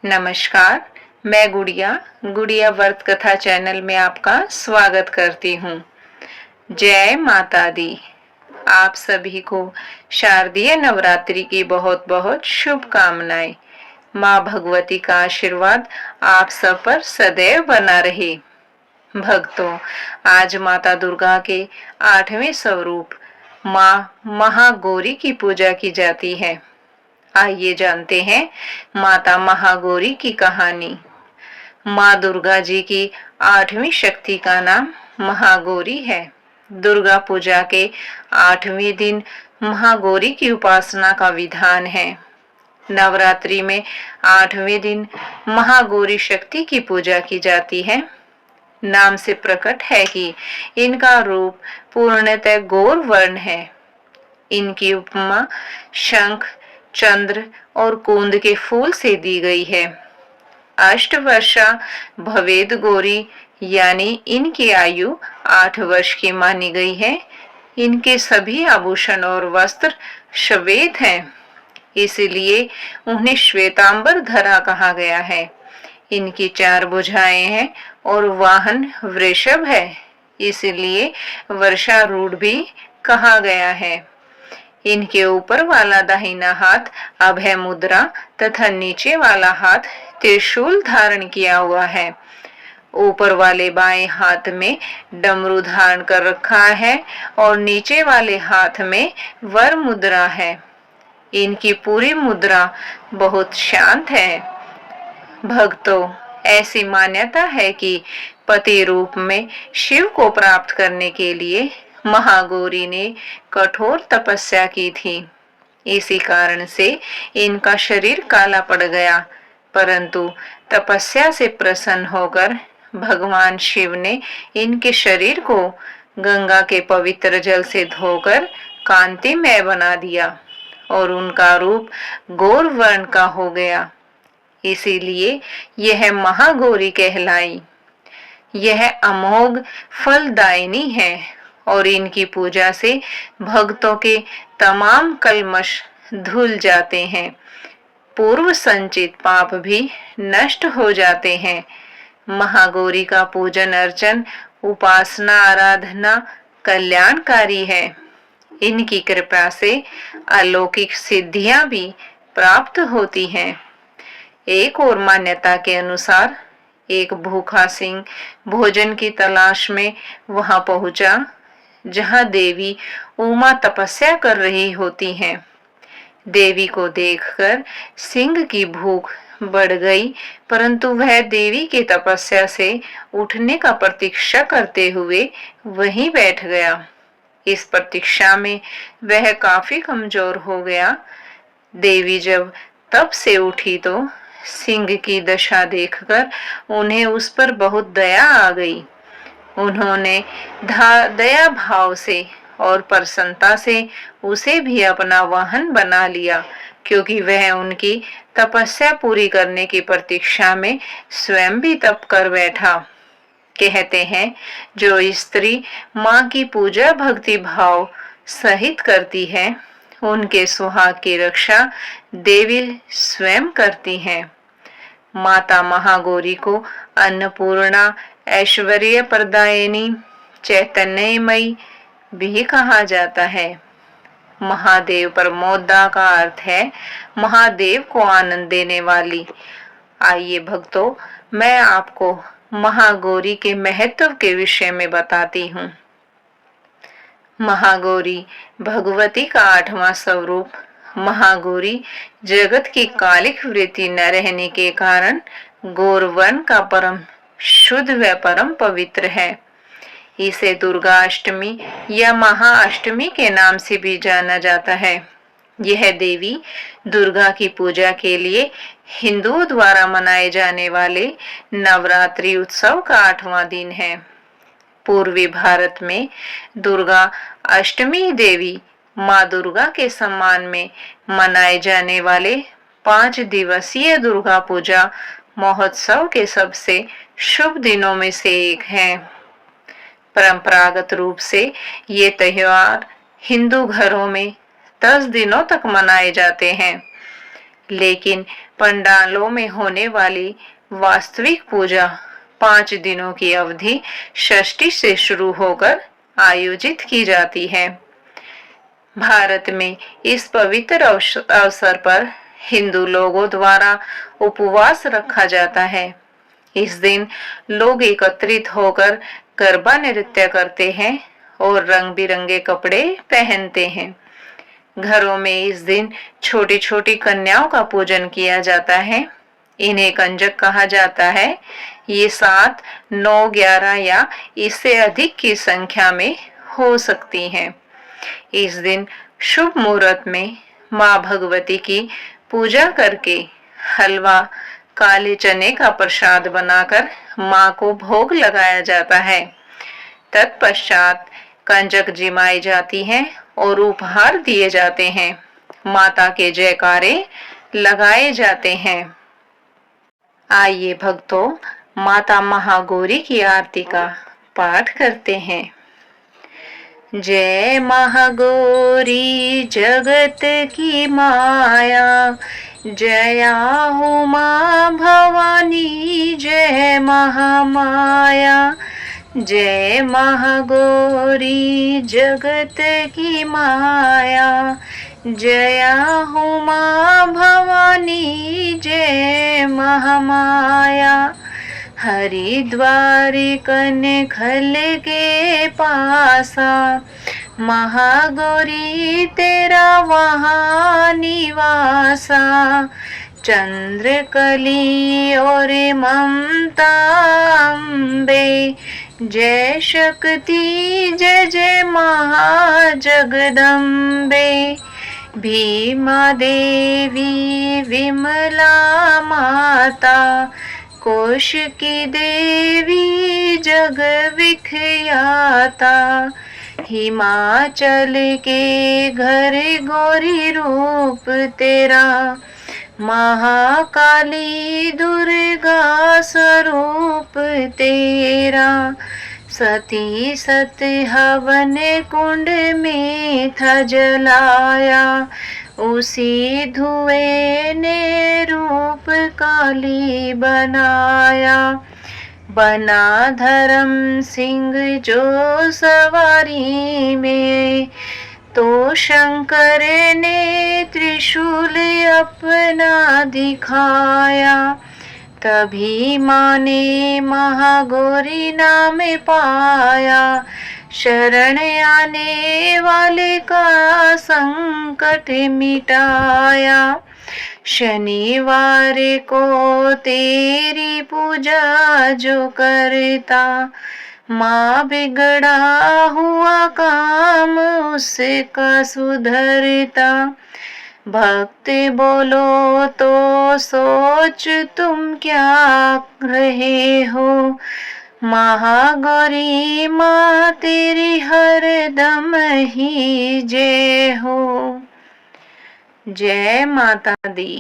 नमस्कार। मैं गुड़िया गुड़िया व्रत कथा चैनल में आपका स्वागत करती हूँ। जय माता दी। आप सभी को शारदीय नवरात्रि की बहुत बहुत शुभकामनाएं। माँ भगवती का आशीर्वाद आप सब पर सदैव बना रहे। भक्तों, आज माता दुर्गा के 8वें स्वरूप माँ महागौरी की पूजा की जाती है। आइए जानते हैं माता महागौरी की कहानी। माँ दुर्गा जी की 8वीं शक्ति का नाम महागौरी है। दुर्गा पूजा के 8वें दिन महागौरी की उपासना का विधान है। नवरात्रि में 8वें दिन महागौरी शक्ति की पूजा की जाती है। नाम से प्रकट है कि इनका रूप पूर्णतः गौर वर्ण है। इनकी उपमा शंख, चंद्र और कुंद के फूल से दी गई है। अष्टवर्षा भवेद गौरी यानी इनकी आयु 8 वर्ष की मानी गई है। इनके सभी आभूषण और वस्त्र श्वेत हैं, इसलिए उन्हें श्वेतांबर धरा कहा गया है। इनकी 4 भुजाएं हैं और वाहन वृषभ है, इसलिए वर्षारूढ़ भी कहा गया है। इनके ऊपर वाला दाहिना हाथ अभय मुद्रा तथा नीचे वाला हाथ त्रिशूल धारण किया हुआ है। ऊपर वाले बाएं हाथ में डमरू धारण कर रखा है और नीचे वाले हाथ में वर मुद्रा है। इनकी पूरी मुद्रा बहुत शांत है। भक्तों, ऐसी मान्यता है कि पति रूप में शिव को प्राप्त करने के लिए महागौरी ने कठोर तपस्या की थी। इसी कारण से इनका शरीर काला पड़ गया, परंतु तपस्या से प्रसन्न होकर भगवान शिव ने इनके शरीर को गंगा के पवित्र जल से धोकर कांतिमय बना दिया और उनका रूप गौर वर्ण का हो गया। इसीलिए यह महागौरी कहलाई। यह अमोघ फलदायिनी है और इनकी पूजा से भक्तों के तमाम कल्मश धुल जाते हैं। पूर्व संचित पाप भी नष्ट हो जाते हैं। महागौरी का पूजन अर्चन, उपासना, आराधना कल्याणकारी है। इनकी कृपा से अलौकिक सिद्धियां भी प्राप्त होती हैं। एक और मान्यता के अनुसार एक भूखा सिंह भोजन की तलाश में वहां पहुंचा जहां देवी उमा तपस्या कर रही होती हैं। देवी को देखकर सिंह की भूख बढ़ गई, परंतु वह देवी की तपस्या से उठने का प्रतीक्षा करते हुए वहीं बैठ गया। इस प्रतीक्षा में वह काफी कमजोर हो गया। देवी जब तब से उठी तो सिंह की दशा देखकर उन्हें उस पर बहुत दया आ गई। उन्होंने दया भाव से और प्रसन्नता से उसे भी अपना वाहन बना लिया, क्योंकि वह उनकी तपस्या पूरी करने की प्रतीक्षा में स्वयं भी तप कर बैठा। कहते हैं, जो स्त्री माँ की पूजा भक्ति भाव सहित करती है, उनके सुहाग की रक्षा देवी स्वयं करती हैं। माता महागौरी को अन्नपूर्णा, ऐश्वर्य प्रदायिनी, चैतन्यमयी भी कहा जाता है। महादेव प्रमोदा का अर्थ है महादेव को आनंद देने वाली। आइए भक्तों, मैं आपको महागौरी के महत्व के विषय में बताती हूँ। महागौरी भगवती का 8वां स्वरूप। महागौरी जगत की कालिक वृत्ति न रहने के कारण गौरवन का परम शुद्ध व परम पवित्र है। इसे दुर्गा अष्टमी या महाअष्टमी के नाम से भी जाना जाता है। यह देवी दुर्गा की पूजा के लिए हिंदुओं द्वारा मनाए जाने वाले नवरात्रि उत्सव का 8वां दिन है। पूर्वी भारत में दुर्गा अष्टमी देवी माँ दुर्गा के सम्मान में मनाए जाने वाले 5 दिवसीय दुर्गा पूजा महोत्सव के सबसे शुभ दिनों में से एक है। परंपरागत रूप से ये त्योहार हिंदू घरों में 10 दिनों तक मनाए जाते हैं, लेकिन पंडालों में होने वाली वास्तविक पूजा 5 दिनों की अवधि षष्ठी से शुरू होकर आयोजित की जाती है। भारत में इस पवित्र अवसर पर हिंदू लोगों द्वारा उपवास रखा जाता है। इस दिन लोग एकत्रित होकर गरबा नृत्य करते हैं और रंग बिरंगे कपड़े पहनते हैं। घरों में इस दिन छोटी छोटी कन्याओं का पूजन किया जाता है। इन्हें कंजक कहा जाता है। ये 7, 9, 11 या इससे अधिक की संख्या में हो सकती हैं। इस दिन शुभ मुहूर्त में माँ भगवती की पूजा करके हलवा, काले चने का प्रसाद बनाकर माँ को भोग लगाया जाता है। तत्पश्चात कंजक जिमाई जाती है और उपहार दिए जाते हैं। माता के जयकारे लगाए जाते हैं। आइए भक्तों, माता महागौरी की आरती का पाठ करते हैं। जय महागौरी जगत की माया, जया हो माँ भवानी, जय महामाया। जय महागौरी जगत की माया, जया हो माँ भवानी, जय महामाया। हरिद्वार कनखल के पासा, महागौरी तेरा वहाँ निवासा। चंद्रकली और ममता अम्बे, जय शक्ति जय जय महाजगदम्बे। भीमा देवी विमला माता, कोश की देवी जग विख्याता। हिमाचल के घर गौरी रूप तेरा, महाकाली दुर्गा स्वरूप तेरा। सती सत हवन कुंड में था जलाया, उसी धुएं ने रूप काली बनाया। बना धर्म सिंह जो सवारी में, तो शंकर ने त्रिशूल अपना दिखाया। तभी माँ ने महागौरी नाम पाया, शरण आने वाले का संकट मिटाया। शनिवार को तेरी पूजा जो करता, माँ बिगड़ा हुआ काम उसका सुधरता। भक्त बोलो तो सोच तुम क्या रहे हो, महागौरी माँ तेरी हरदम ही जय हो। जय माता दी।